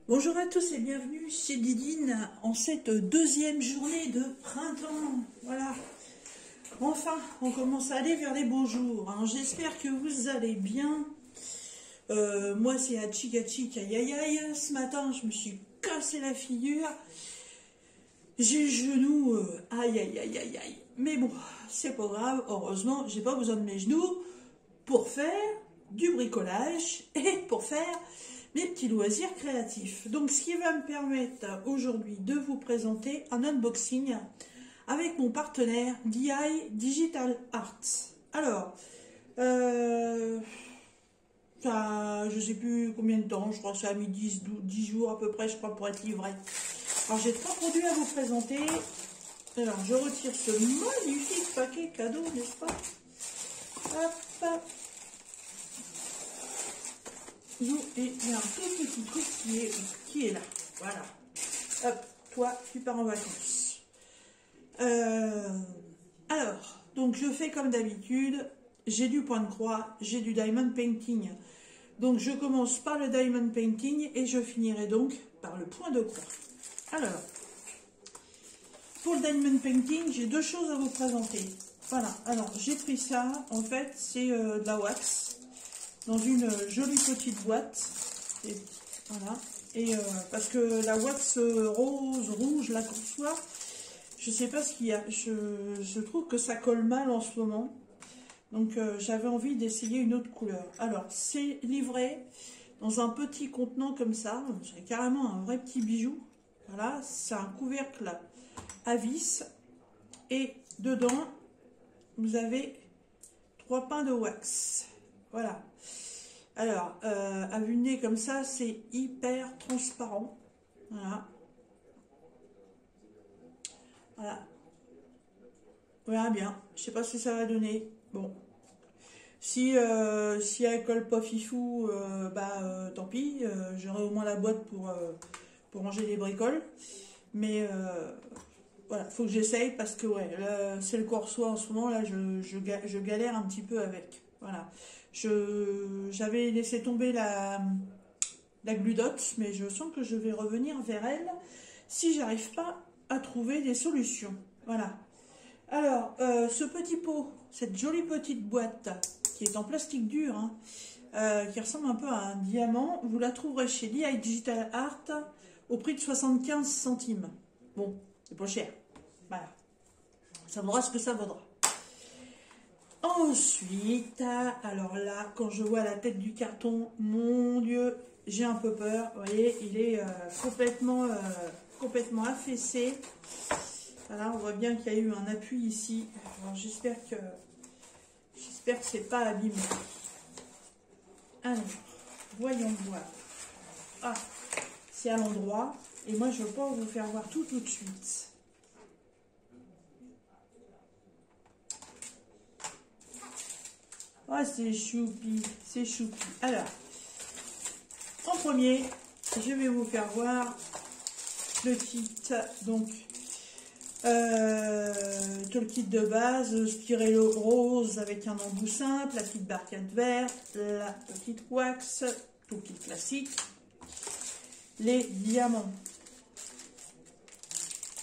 Bonjour à tous et bienvenue chez Didine en cette deuxième journée de printemps. Voilà, enfin on commence à aller vers les beaux jours, hein. J'espère que vous allez bien. Moi c'est Hachik aïe aïe aïe. Ce matin je me suis cassé la figure. J'ai le genou aïe aïe aïe aïe aïe. Mais bon, c'est pas grave, heureusement j'ai pas besoin de mes genoux pour faire du bricolage et pour faire mes petits loisirs créatifs. Donc ce qui va me permettre aujourd'hui de vous présenter un unboxing avec mon partenaire DI Digital Arts. Alors, ça, je sais plus combien de temps, je crois que ça a mis 10 jours à peu près, je crois, pour être livré. Alors j'ai 3 produits à vous présenter. Alors je retire ce magnifique paquet cadeau, n'est-ce pas? Hop. Et il y a un tout petit truc qui est là. Voilà. Hop, toi, tu pars en vacances. Alors, donc je fais comme d'habitude. J'ai du point de croix, j'ai du diamond painting. Donc je commence par le diamond painting et je finirai donc par le point de croix. Alors, pour le diamond painting, j'ai deux choses à vous présenter. Voilà, alors j'ai pris ça, en fait, c'est de la wax dans une jolie petite boîte. Et, voilà. Et parce que la wax rose, rouge, la qu'on soit, je sais pas ce qu'il y a. Je trouve que ça colle mal en ce moment. Donc j'avais envie d'essayer une autre couleur. Alors c'est livré dans un petit contenant comme ça. C'est carrément un vrai petit bijou. Voilà, c'est un couvercle à vis. Et dedans, vous avez 3 pains de wax. Voilà. Alors, à vue de nez comme ça, c'est hyper transparent. Voilà. Voilà. On verra bien. Je sais pas ce que ça va donner. Bon. Si elle colle pas fifou, tant pis. J'aurai au moins la boîte pour ranger les bricoles. Mais voilà, faut que j'essaye parce que ouais, c'est le corso en ce moment. Là, je galère un petit peu avec. Voilà. J'avais laissé tomber la Glue Dot, mais je sens que je vais revenir vers elle si j'arrive pas à trouver des solutions. Voilà. Alors, ce petit pot, cette jolie petite boîte qui est en plastique dur, hein, qui ressemble un peu à un diamant, vous la trouverez chez DI Digital Art au prix de 75 centimes. Bon, c'est pas cher. Voilà. Ça vaudra ce que ça vaudra. Ensuite, alors là, quand je vois la tête du carton, mon Dieu, j'ai un peu peur. Vous voyez, il est complètement affaissé. Voilà, on voit bien qu'il y a eu un appui ici. Alors j'espère que c'est pas abîmé. Alors, voyons voir. Ah, c'est à l'endroit. Et moi, je ne veux pas vous faire voir tout de suite. Oh, c'est choupi, c'est choupi. Alors, en premier, je vais vous faire voir le kit. Donc, le kit de base, Spirello rose avec un embout simple, la petite barquette verte, la petite wax, tout kit classique, les diamants.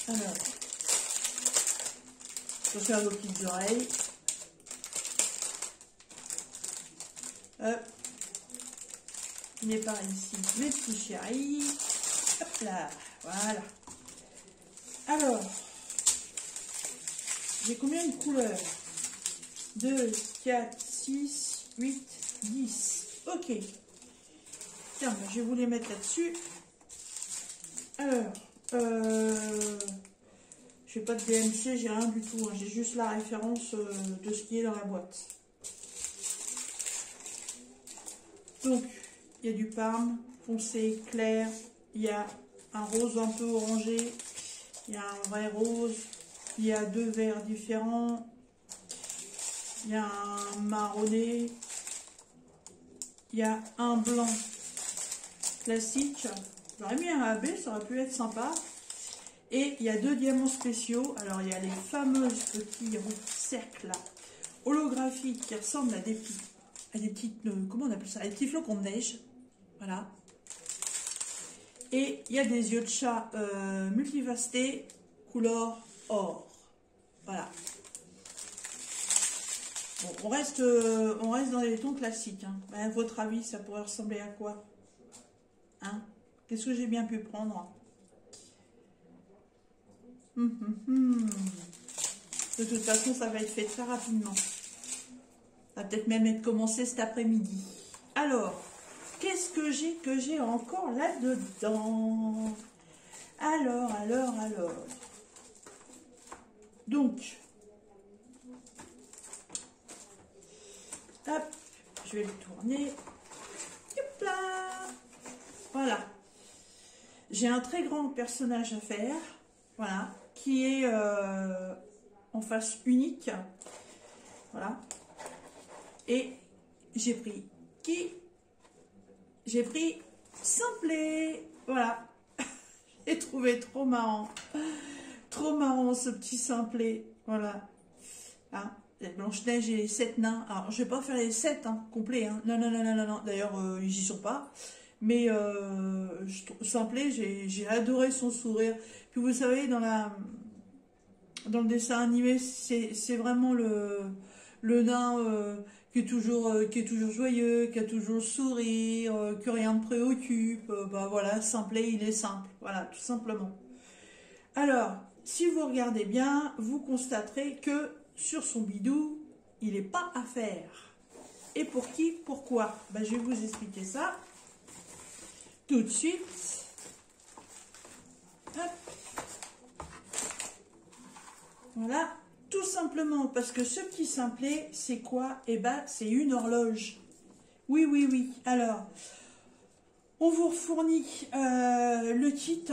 Alors, je vais faire vos petites oreilles. Il est par ici, mes petits chéris. Hop là, voilà. Alors, j'ai combien de couleurs? 2, 4, 6, 8, 10. Ok. Tiens, je vais vous les mettre là-dessus. Alors, je n'ai pas de DMC, j'ai rien du tout. Hein. J'ai juste la référence de ce qui est dans la boîte. Donc, il y a du parme foncé, clair. Il y a un rose un peu orangé. Il y a un vrai rose. Il y a 2 verts différents. Il y a un marronné. Il y a un blanc classique. J'aurais mis un AB, ça aurait pu être sympa. Et il y a 2 diamants spéciaux. Alors, il y a les fameuses petits cercles holographiques qui ressemblent à des petites, comment on appelle ça? Des petits flocons de neige. Voilà. Et il y a des yeux de chat multifacés, couleur or. Voilà. Bon, on reste dans les tons classiques. Hein. À votre avis, ça pourrait ressembler à quoi? Hein? Qu'est-ce que j'ai bien pu prendre? De toute façon, ça va être fait très rapidement. Ça va peut-être même être commencé cet après-midi. Alors, qu'est-ce que j'ai encore là-dedans? Alors. Donc, hop, je vais le tourner. Hop là. Voilà. J'ai un très grand personnage à faire. Voilà. Qui est en face unique. Voilà. Et j'ai pris qui? J'ai pris Simplet. Voilà. J'ai trouvé trop marrant. Trop marrant ce petit Simplet. Voilà. Hein, Blanche-Neige et les 7 nains. Alors, je vais pas faire les 7 hein, complets. Hein. Non. D'ailleurs, ils y sont pas. Mais Simplet, j'ai adoré son sourire. Puis vous savez, dans le dessin animé, c'est vraiment le nain qui est toujours joyeux, qui a toujours le sourire, que rien ne préoccupe. Bah voilà, Simplet, il est simple. Voilà, tout simplement. Alors, si vous regardez bien, vous constaterez que sur son bidou, il n'est pas à faire. Et pour qui? Pourquoi? Ben, je vais vous expliquer ça tout de suite. Hop. Voilà, tout simplement parce que ce petit Simplet, c'est quoi? Eh ben, c'est une horloge. Oui. Alors, on vous fournit le kit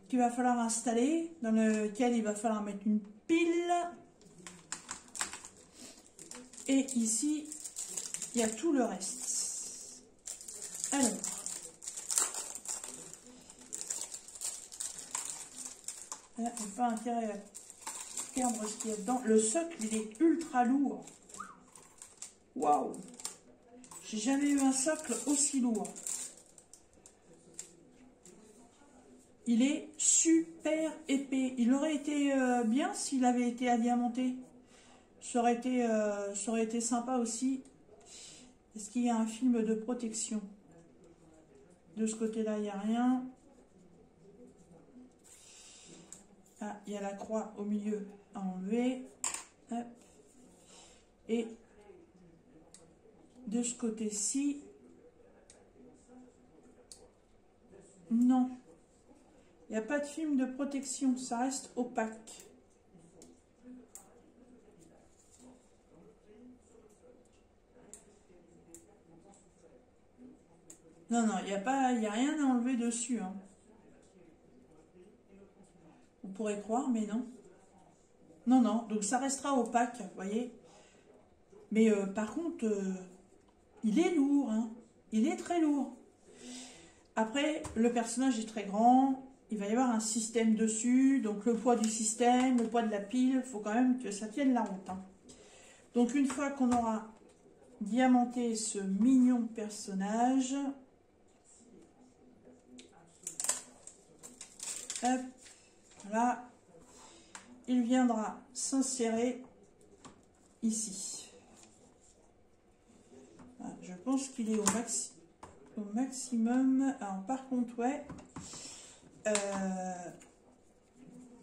qu'il va falloir installer, dans lequel il va falloir mettre une pile. Et ici, il y a tout le reste. Alors, là, on n'a pas intérêt à perdre ce qu'il y a dedans. Le socle, il est ultra lourd. Waouh! J'ai jamais eu un socle aussi lourd. Il est super épais. Il aurait été bien s'il avait été adiamanté. Ça aurait été sympa aussi. Est-ce qu'il y a un film de protection? De ce côté-là, il n'y a rien. Ah, il y a la croix au milieu à enlever. Hop. Et de ce côté-ci, non. Il n'y a pas de film de protection, ça reste opaque. Non, il n'y a rien à enlever dessus. Hein. On pourrait croire, mais non. Non, donc ça restera opaque, vous voyez. Mais par contre, il est lourd, hein. Il est très lourd. Après, le personnage est très grand, il va y avoir un système dessus, donc le poids du système, le poids de la pile, il faut quand même que ça tienne la route. Hein. Donc une fois qu'on aura diamanté ce mignon personnage, hop, voilà, il viendra s'insérer ici. Voilà, je pense qu'il est au maximum. Alors par contre, ouais,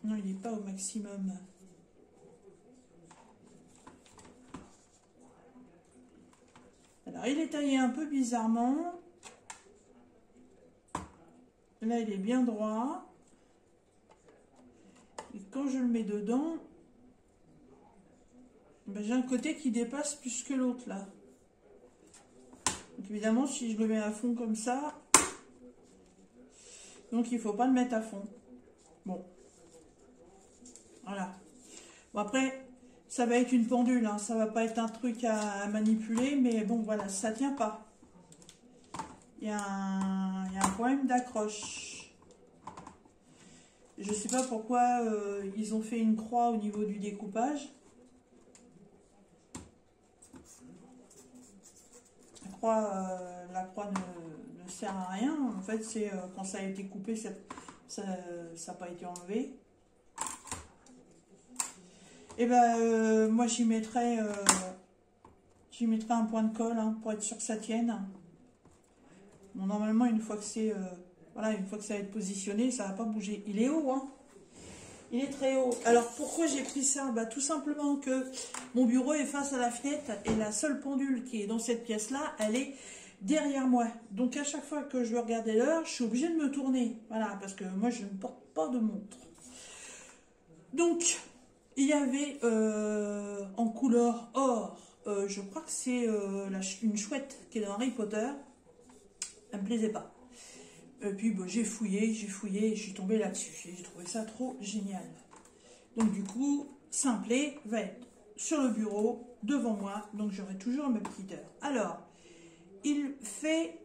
non, il n'est pas au maximum. Alors il est taillé un peu bizarrement. Là, il est bien droit. Et quand je le mets dedans, ben, j'ai un côté qui dépasse plus que l'autre là. Donc évidemment, si je le mets à fond comme ça, donc il ne faut pas le mettre à fond. Bon. Voilà. Bon après, ça va être une pendule, hein. Ça va pas être un truc à manipuler, mais bon voilà, ça tient pas. Il y a un problème d'accroche. Je sais pas pourquoi ils ont fait une croix au niveau du découpage. La croix ne sert à rien. En fait, c'est quand ça a été coupé, ça n'a pas été enlevé. Et ben, moi, j'y mettrais un point de colle hein, pour être sûr que ça tienne. Bon, normalement, une fois que c'est voilà, une fois que ça va être positionné, ça va pas bouger. Il est haut, hein. Il est très haut. Alors, pourquoi j'ai pris ça? Bah, tout simplement que mon bureau est face à la fenêtre et la seule pendule qui est dans cette pièce-là, elle est derrière moi. Donc, à chaque fois que je veux regarder l'heure, je suis obligée de me tourner. Voilà, parce que moi, je ne porte pas de montre. Donc, il y avait en couleur or, je crois que c'est une chouette qui est dans Harry Potter. Elle me plaisait pas. Et puis bon, j'ai fouillé, et je suis tombée là-dessus. J'ai trouvé ça trop génial. Donc du coup, Simplet va être sur le bureau, devant moi. Donc j'aurai toujours mes petites heures. Alors, il fait,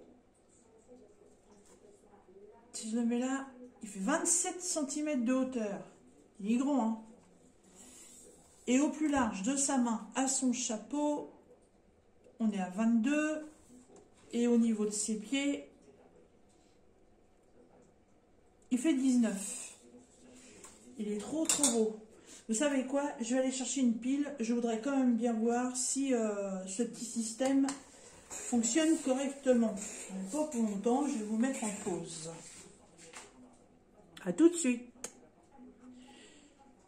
si je le mets là, il fait 27 cm de hauteur. Il est grand, hein. Et au plus large de sa main à son chapeau, on est à 22. Et au niveau de ses pieds, il fait 19. Il est trop beau. Vous savez quoi? Je vais aller chercher une pile. Je voudrais quand même bien voir si ce petit système fonctionne correctement. Pas pour longtemps, je vais vous mettre en pause. A tout de suite.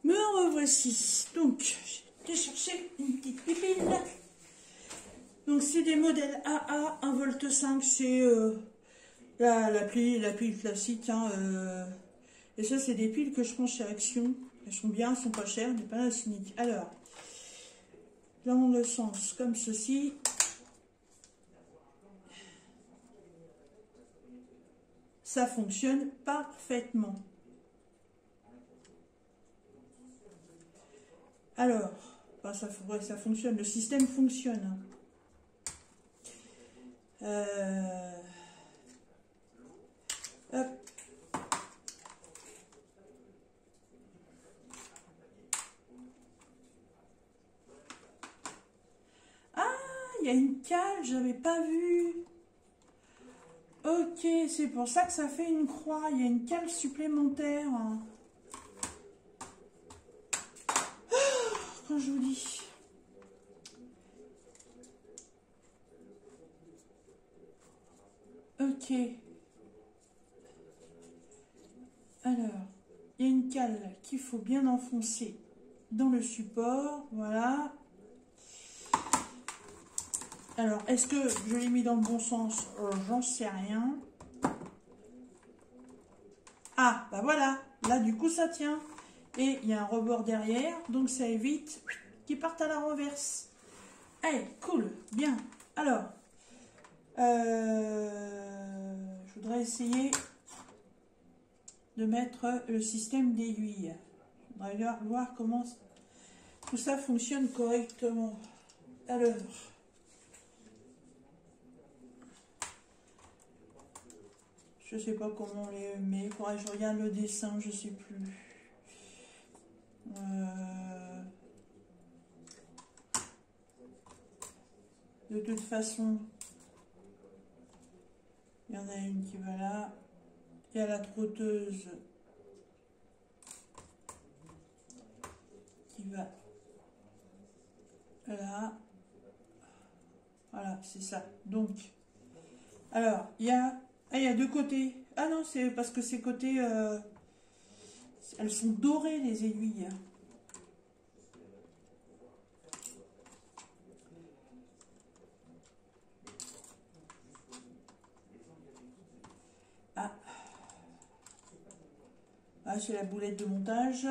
Me revoici. Donc, j'ai été chercher une petite pile. Donc, c'est des modèles AA 1,5 V. C'est la pile classique. Hein, et ça, c'est des piles que je prends chez Action. Elles sont bien, elles sont pas chères, des Panasonic. Alors, dans le sens comme ceci. Ça fonctionne parfaitement. Alors, bah, ça fonctionne, le système fonctionne. Hop. Ah, il y a une cale, j'avais pas vu. Ok, c'est pour ça que ça fait une croix. Il y a une cale supplémentaire. Quand je vous dis. Ok. Alors, il y a une cale qu'il faut bien enfoncer dans le support. Voilà. Alors, est-ce que je l'ai mis dans le bon sens? J'en sais rien. Ah, bah voilà. Là, du coup, ça tient. Et il y a un rebord derrière. Donc, ça évite qu'il parte à la renverse. Allez, cool. Bien. Alors, je voudrais essayer de mettre le système d'aiguille. Je voudrais voir comment tout ça fonctionne correctement. Alors, je sais pas comment on les met. Il faudrait que je regarde le dessin, je sais plus. De toute façon, il y en a une qui va là. Il y a la trotteuse qui va là. Voilà, c'est ça. Donc, alors, il y a deux côtés. Ah non, c'est parce que ces côtés, elles sont dorées, les aiguilles. Ah, c'est la boulette de montage.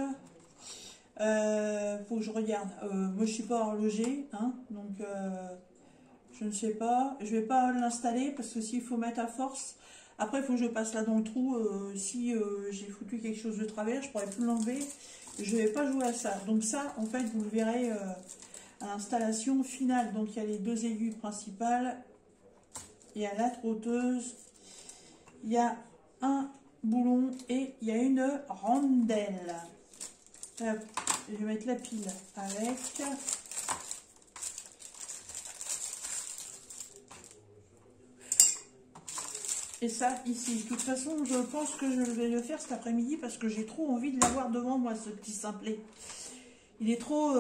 Faut que je regarde. Moi, je suis pas horloger, hein, donc je ne sais pas. Je vais pas l'installer parce que s'il faut mettre à force, après, il faut que je passe là dans le trou. Si j'ai foutu quelque chose de travers, je pourrais plus l'enlever. Je vais pas jouer à ça. Donc ça, en fait, vous le verrez à l'installation finale. Donc il y a les deux aiguilles principales. Il y a la trotteuse. Il y a un boulon et il y a une rondelle. Hop, je vais mettre la pile avec. Et ça, ici. De toute façon, je pense que je vais le faire cet après-midi parce que j'ai trop envie de l'avoir devant moi, ce petit simplet. Il est trop...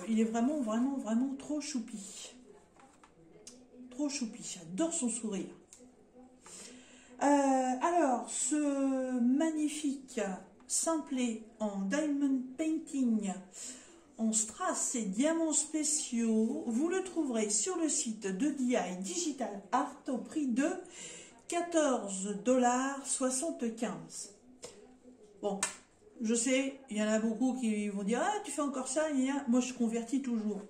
il est vraiment, vraiment, vraiment trop choupi. Trop choupi. J'adore son sourire. Alors, ce magnifique simplet en diamond painting en strass et diamants spéciaux, vous le trouverez sur le site de DI Digital Art au prix de 14,75 $. Bon, je sais, il y en a beaucoup qui vont dire « Ah, tu fais encore ça ?» Moi, je convertis toujours.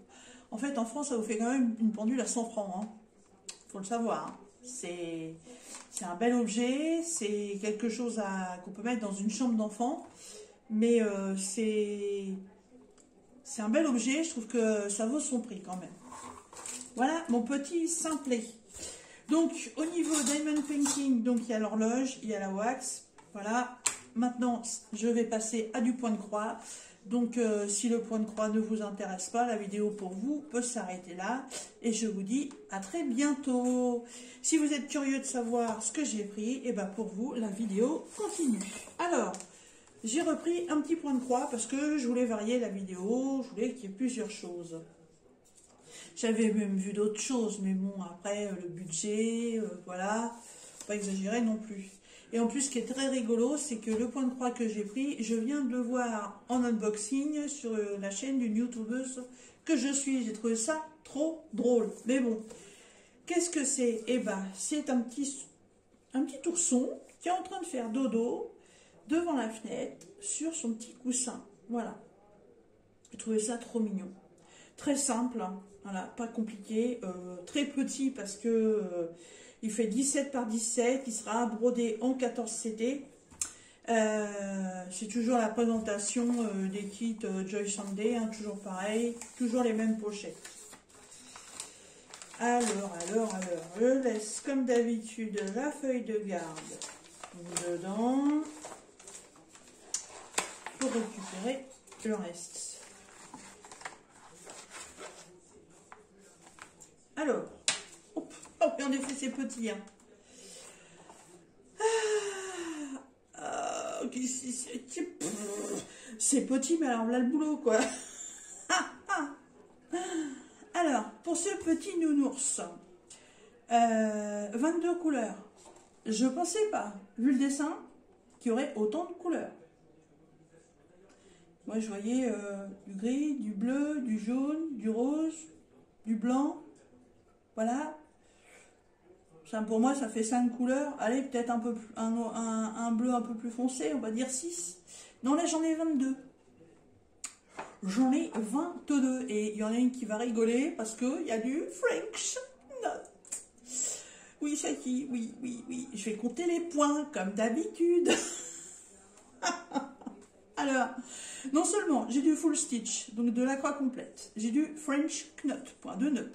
En fait, en France, ça vous fait quand même une pendule à 100 francs. Hein. Faut le savoir. Hein. C'est un bel objet, c'est quelque chose qu'on peut mettre dans une chambre d'enfant. Mais c'est un bel objet, je trouve que ça vaut son prix quand même. Voilà mon petit simplet. Donc au niveau diamond painting, donc il y a l'horloge, il y a la wax. Voilà, maintenant je vais passer à du point de croix. Donc si le point de croix ne vous intéresse pas, la vidéo pour vous peut s'arrêter là. Et je vous dis à très bientôt. Si vous êtes curieux de savoir ce que j'ai pris, et ben pour vous la vidéo continue. Alors, j'ai repris un petit point de croix parce que je voulais varier la vidéo, je voulais qu'il y ait plusieurs choses. J'avais même vu d'autres choses, mais bon, après, le budget, voilà, faut pas exagérer non plus. Et en plus, ce qui est très rigolo, c'est que le point de croix que j'ai pris, je viens de le voir en unboxing sur la chaîne d'une youtubeuse que je suis. J'ai trouvé ça trop drôle. Mais bon, qu'est-ce que c'est? Eh ben, c'est un petit ourson qui est en train de faire dodo devant la fenêtre, sur son petit coussin. Voilà. J'ai trouvé ça trop mignon. Très simple, hein. Voilà, pas compliqué. Très petit parce que il fait 17 par 17. Il sera brodé en 14 CD. C'est toujours la présentation des kits Joy Sunday, hein, toujours pareil. Toujours les mêmes pochettes. Alors, je laisse comme d'habitude la feuille de garde dedans. Pour récupérer le reste. Alors, hop, oh, en effet c'est petit. Hein. C'est petit, mais alors là le boulot quoi. Alors, pour ce petit nounours, 22 couleurs. Je pensais pas, vu le dessin, qu'il y aurait autant de couleurs. Moi, je voyais du gris, du bleu, du jaune, du rose, du blanc. Voilà. Ça, pour moi, ça fait 5 couleurs. Allez, peut-être un bleu un peu plus foncé, on va dire 6. Non, là, j'en ai 22. J'en ai 22. Et il y en a une qui va rigoler parce qu'il y a du French Knot. Oui, Chaki, oui. Je vais compter les points, comme d'habitude. Alors, non seulement j'ai du full stitch, donc de la croix complète, j'ai du French knot, point de nœud,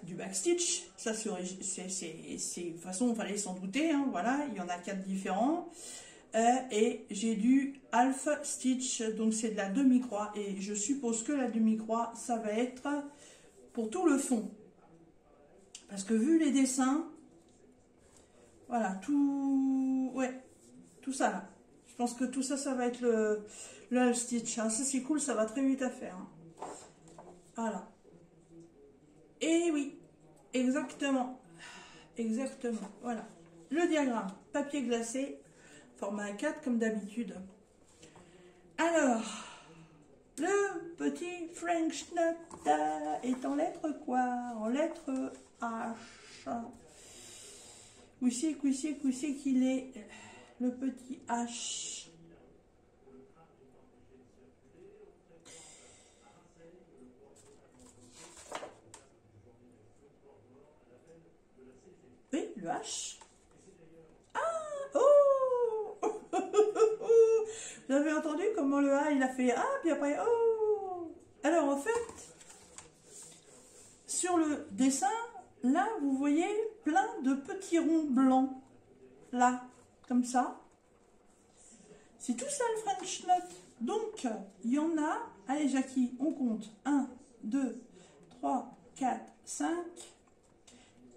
du back stitch, ça c'est de toute façon, il fallait s'en douter, hein, voilà, il y en a 4 différents, et j'ai du half stitch, donc c'est de la demi-croix, et je suppose que la demi-croix, ça va être pour tout le fond, parce que vu les dessins, voilà, tout ça là. Je pense que tout ça, ça va être le half stitch. Hein. Ça, c'est cool, ça va très vite à faire. Hein. Voilà. Et oui, exactement. Exactement, voilà. Le diagramme, papier glacé, format A4 comme d'habitude. Alors, le petit French Knot est en lettre quoi? En lettre H. Où c'est qu'il est? Le petit H. Oui, le H. Ah, oh. Vous avez entendu comment le A, il a fait ah, puis après oh. Alors, en fait, sur le dessin, là, vous voyez plein de petits ronds blancs. Là. Comme ça. C'est tout ça le French Knot. Donc, il y en a. Allez, Jackie, on compte. 1, 2, 3, 4, 5,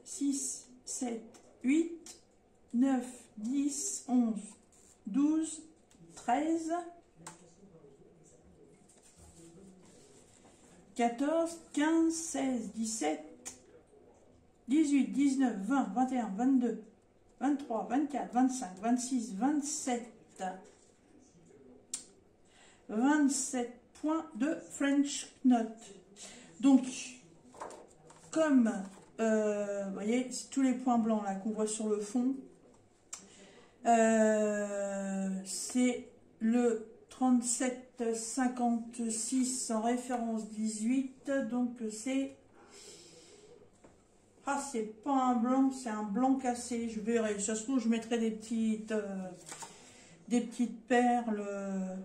6, 7, 8, 9, 10, 11, 12, 13, 14, 15, 16, 17, 18, 19, 20, 21, 22, 23, 24, 25, 26, 27, 27 points de French knot. Donc, comme, vous voyez, tous les points blancs là qu'on voit sur le fond, c'est le 37,56 en référence 18, donc c'est... Ah, c'est pas un blanc, c'est un blanc cassé, je verrai. Ça se trouve, je mettrai des petites perles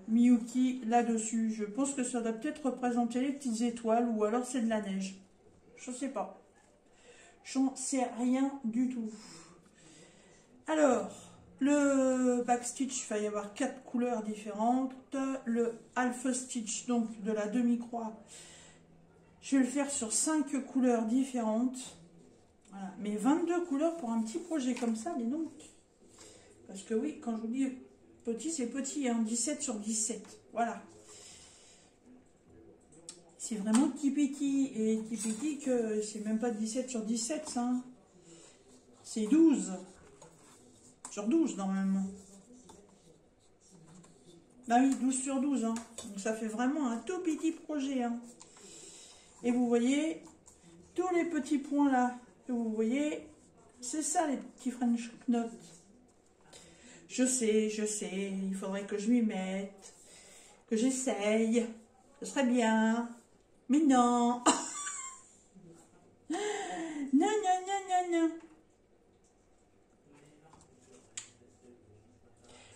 Miyuki là-dessus. Je pense que ça doit peut-être représenter les petites étoiles, ou alors c'est de la neige. Je sais pas. J'en sais rien du tout. Alors, le backstitch, il va y avoir 4 couleurs différentes. Le half stitch, donc de la demi-croix, je vais le faire sur 5 couleurs différentes. Voilà. Mais 22 couleurs pour un petit projet comme ça, mais donc. Parce que oui, quand je vous dis petit, c'est petit, hein, 17 sur 17. Voilà. C'est vraiment petit et petit que c'est même pas 17 sur 17, ça. Hein. C'est 12 sur 12 normalement. Bah oui, 12 sur 12. Hein. Donc ça fait vraiment un tout petit projet. Hein. Et vous voyez, tous les petits points là, que vous voyez, c'est ça les petits French knots. Je sais, il faudrait que je m'y mette, que j'essaye, ce serait bien, mais non. Non, non, non, non, non.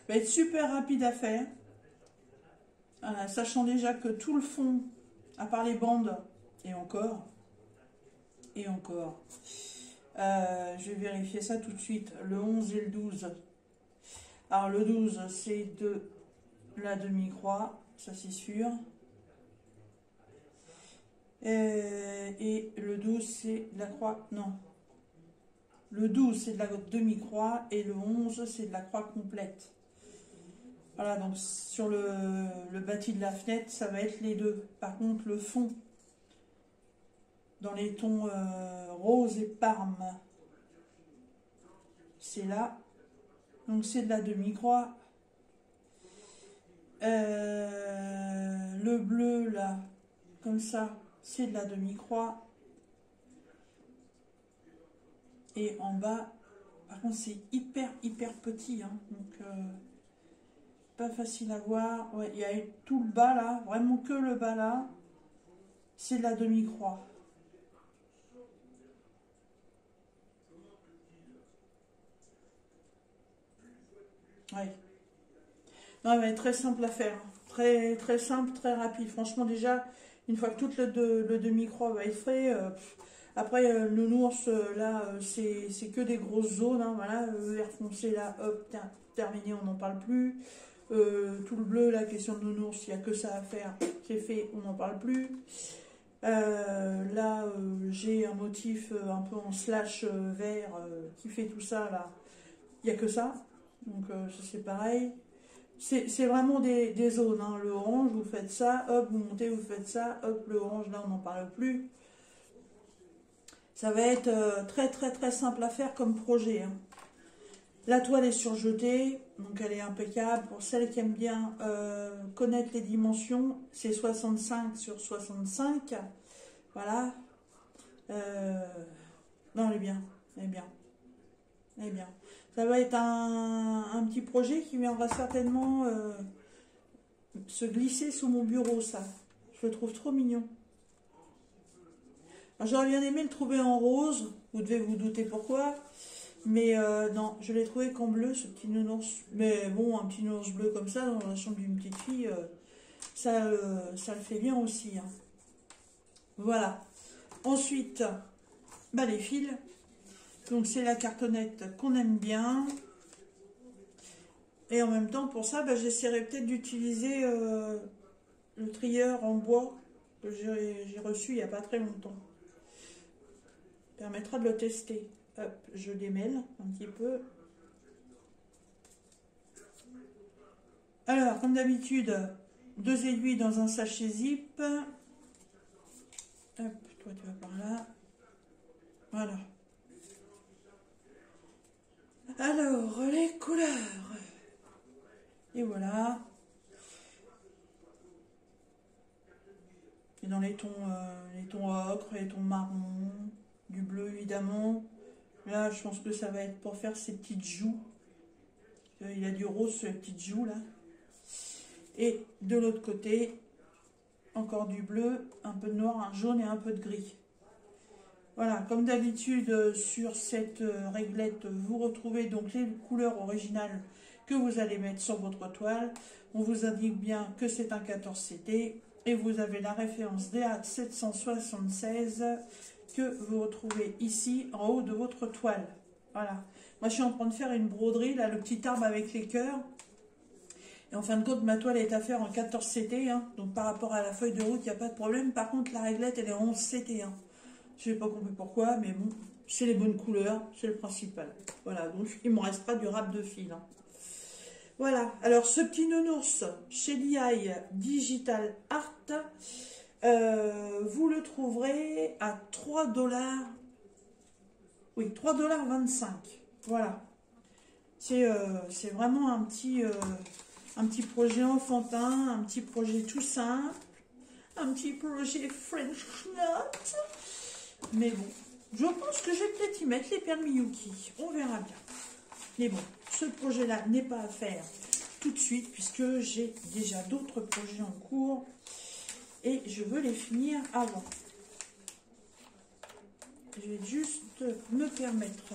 Va être super rapide à faire, sachant déjà que tout le fond, à part les bandes, et encore, je vais vérifier ça tout de suite, le 11 et le 12. Alors le 12 c'est de la demi-croix, ça c'est sûr. Et le 12 c'est de la croix, non. Le 12 c'est de la demi-croix et le 11 c'est de la croix complète. Voilà, donc sur le bâti de la fenêtre, ça va être les deux. Par contre, le fond, dans les tons rose et parme, c'est là. Donc c'est de la demi-croix. Le bleu, là, comme ça, c'est de la demi-croix. Et en bas, par contre, c'est hyper petit. Hein, donc, pas facile à voir. Ouais, il y a tout le bas, là, vraiment que le bas, là, c'est de la demi-croix. Ouais. Non, mais très simple à faire. Très, très simple, très rapide. Franchement, déjà, une fois que tout le demi-croix va être fait, après, le nounours, là, c'est que des grosses zones. Hein, voilà, vert foncé, là, hop, terminé, on n'en parle plus. Tout le bleu, la question de nounours, il n'y a que ça à faire. C'est fait, on n'en parle plus. Là, j'ai un motif un peu en slash vert qui fait tout ça, là. Il n'y a que ça. Donc, ça, c'est pareil. C'est vraiment des zones. Hein. Le orange, vous faites ça, hop, vous montez, vous faites ça, hop, le orange, là, on n'en parle plus. Ça va être très, très, très simple à faire comme projet. Hein. La toile est surjetée, donc elle est impeccable. Pour celles qui aiment bien connaître les dimensions, c'est 65 sur 65. Voilà. Non, elle est bien. Elle est bien. Elle est bien. Ça va être un petit projet qui viendra certainement se glisser sous mon bureau, ça. Je le trouve trop mignon. J'aurais bien aimé le trouver en rose. Vous devez vous douter pourquoi. Mais non, je l'ai trouvé qu'en bleu, ce petit nounours. Mais bon, un petit nounours bleu comme ça, dans la chambre d'une petite fille, ça le fait bien aussi. Hein. Voilà. Ensuite, bah, les fils. Donc c'est la cartonnette qu'on aime bien. Et en même temps, pour ça, bah, j'essaierai peut-être d'utiliser le trieur en bois que j'ai reçu il n'y a pas très longtemps. Ça permettra de le tester. Hop, je démêle un petit peu. Alors, comme d'habitude, 2 aiguilles dans un sachet zip. Hop, toi tu vas par là. Voilà. Alors, les couleurs. Et voilà. Et dans les tons ocre, les tons marron, du bleu évidemment. Là, je pense que ça va être pour faire ses petites joues. Il a du rose sur les petites joues là. Et de l'autre côté, encore du bleu, un peu de noir, un jaune et un peu de gris. Voilà, comme d'habitude sur cette réglette, vous retrouvez donc les couleurs originales que vous allez mettre sur votre toile. On vous indique bien que c'est un 14CT et vous avez la référence DA 776 que vous retrouvez ici en haut de votre toile. Voilà, moi je suis en train de faire une broderie, là, le petit arbre avec les cœurs. Et en fin de compte, ma toile est à faire en 14CT, hein, donc par rapport à la feuille de route, il n'y a pas de problème. Par contre, la réglette, elle est en 11CT. Hein. Je n'ai pas compris pourquoi, mais bon, c'est les bonnes couleurs, c'est le principal. Voilà, donc il me restera du râpe de fil. Hein. Voilà, alors ce petit nounours chez DI Digital Art, vous le trouverez à 3$. Oui, 3,25$. Voilà. C'est vraiment un petit projet enfantin, un petit projet tout simple, un petit projet French Knot. Mais bon, je pense que je vais peut-être y mettre les perles Miyuki. On verra bien. Mais bon, ce projet-là n'est pas à faire tout de suite puisque j'ai déjà d'autres projets en cours et je veux les finir avant. Je vais juste me permettre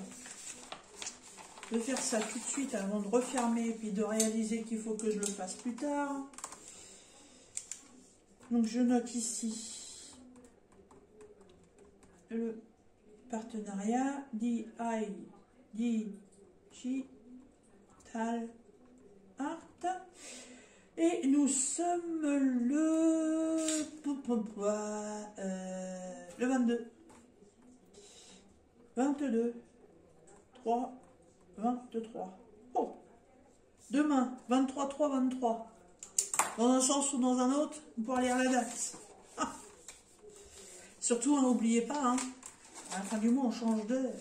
de faire ça tout de suite avant de refermer et puis de réaliser qu'il faut que je le fasse plus tard. Donc je note ici le partenariat DI Digital Art et nous sommes le 22 3 23. Oh, demain 23 3 23. Dans un sens ou dans un autre, vous pourrez lire la date. Ah. Surtout, n'oubliez pas, hein, à la fin du mois, on change d'heure.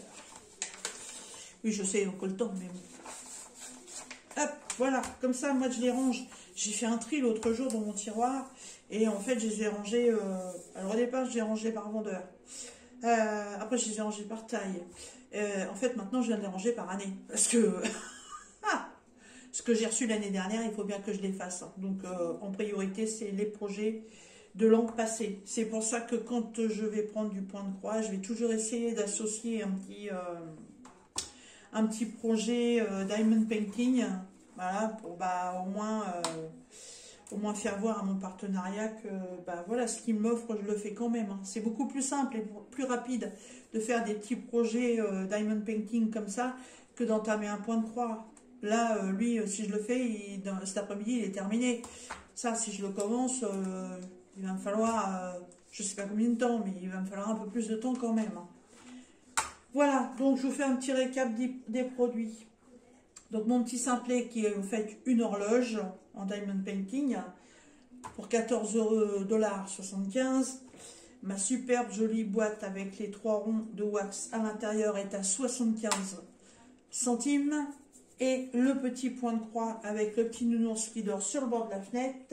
Oui, je sais, on a le temps, mais bon. Hop, voilà, comme ça, moi, je les range. J'ai fait un tri l'autre jour dans mon tiroir, et en fait, je les ai rangés... alors, au départ, je les ai rangés par vendeur. Après, je les ai rangés par taille. En fait, maintenant, je viens de les ranger par année. Parce que... ce que j'ai reçu l'année dernière, il faut bien que je les fasse. Donc, en priorité, c'est les projets de l'an passé. C'est pour ça que quand je vais prendre du point de croix, je vais toujours essayer d'associer un petit projet diamond painting. Voilà, pour au moins faire voir à mon partenariat que voilà, ce qu'il m'offre, je le fais quand même. Hein. C'est beaucoup plus simple et plus rapide de faire des petits projets diamond painting comme ça que d'entamer un point de croix. Là, lui, si je le fais, cet après-midi, il est terminé. Ça, si je le commence, il va me falloir, je ne sais pas combien de temps, mais il va me falloir un peu plus de temps quand même. Hein. Voilà, donc je vous fais un petit récap des produits. Donc mon petit simplet qui est en fait une horloge en diamond painting pour 14,75 €. Ma superbe jolie boîte avec les 3 ronds de wax à l'intérieur est à 75 centimes. Et le petit point de croix avec le petit nounours qui dort sur le bord de la fenêtre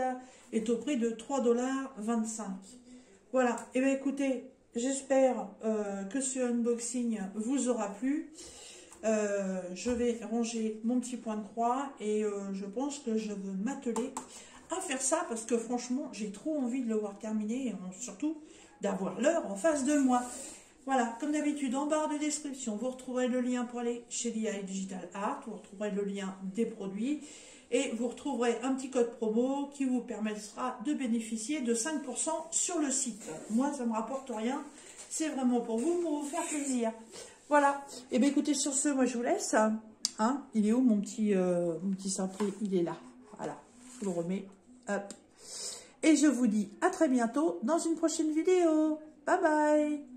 est au prix de 3,25 $. Voilà, et bien écoutez, j'espère que ce unboxing vous aura plu. Je vais ranger mon petit point de croix et je pense que je veux m'atteler à faire ça parce que franchement, j'ai trop envie de le voir terminé et surtout d'avoir l'heure en face de moi. Voilà, comme d'habitude, en barre de description, vous retrouverez le lien pour aller chez DI Digital Art, vous retrouverez le lien des produits et vous retrouverez un petit code promo qui vous permettra de bénéficier de 5% sur le site. Moi, ça ne me rapporte rien, c'est vraiment pour vous faire plaisir. Voilà, et bien écoutez, sur ce, moi je vous laisse. Hein, il est où mon petit simplet? Il est là, voilà, je vous le remets, hop. Et je vous dis à très bientôt dans une prochaine vidéo. Bye bye.